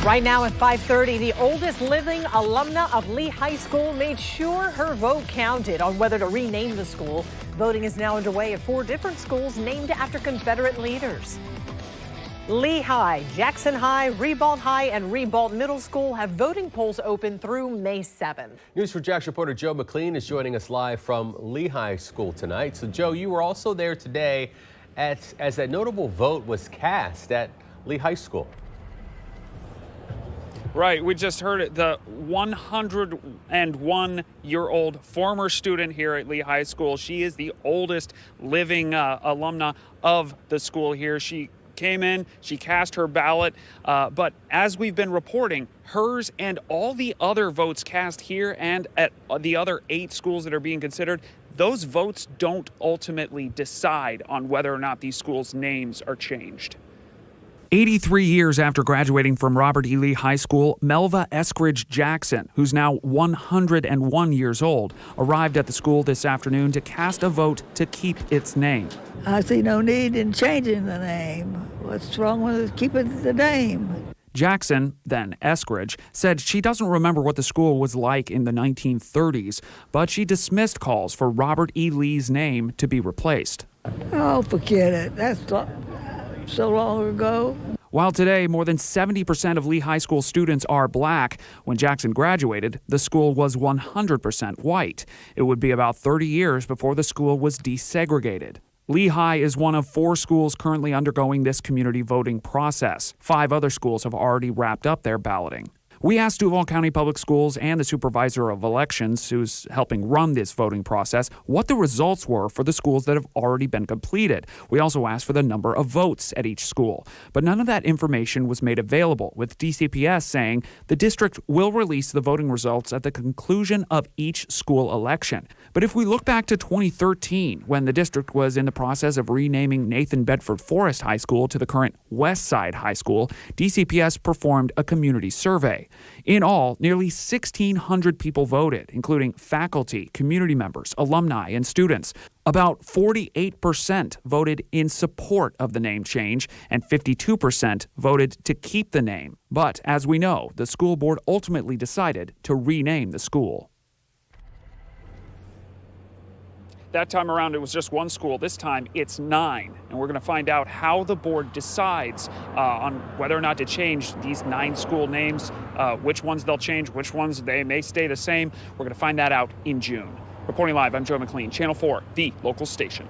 Right now at 5:30, the oldest living alumna of Lee High School made sure her vote counted on whether to rename the school. Voting is now underway at 4 different schools named after Confederate leaders. Lee High, Jackson High, Ribault High, and Ribault Middle School have voting polls open through May 7th. News4Jax reporter Joe McLean is joining us live from Lee High School tonight. So, Joe, you were also there today as that notable vote was cast at Lee High School. Right, we just heard it. The 101-year-old former student here at Lee High School. She is the oldest living alumna of the school here. She came in, she cast her ballot, but as we've been reporting, hers and all the other votes cast here and at the other 8 schools that are being considered, those votes don't ultimately decide on whether or not these schools' names are changed. 83 years after graduating from Robert E. Lee High School, Melva Eskridge Jackson, who's now 101 years old, arrived at the school this afternoon to cast a vote to keep its name. I see no need in changing the name. What's wrong with keeping the name? Jackson, then Eskridge, said she doesn't remember what the school was like in the 1930s, but she dismissed calls for Robert E. Lee's name to be replaced. Oh, forget it. That's so long ago. While today more than 70% of Lee High School students are black, when Jackson graduated, the school was 100% white. It would be about 30 years before the school was desegregated. Lee High is one of 4 schools currently undergoing this community voting process. 5 other schools have already wrapped up their balloting. We asked Duval County Public Schools and the Supervisor of Elections, who's helping run this voting process, what the results were for the schools that have already been completed. We also asked for the number of votes at each school. But none of that information was made available, with DCPS saying the district will release the voting results at the conclusion of each school election. But if we look back to 2013, when the district was in the process of renaming Nathan Bedford Forrest High School to the current West Side High School, DCPS performed a community survey. In all, nearly 1,600 people voted, including faculty, community members, alumni, and students. About 48% voted in support of the name change, and 52% voted to keep the name. But as we know, the school board ultimately decided to rename the school. That time around, it was just 1 school. This time, it's 9. And we're going to find out how the board decides on whether or not to change these 9 school names, which ones they'll change, which ones they may stay the same. We're going to find that out in June. Reporting live, I'm Joe McLean, Channel 4, the local station.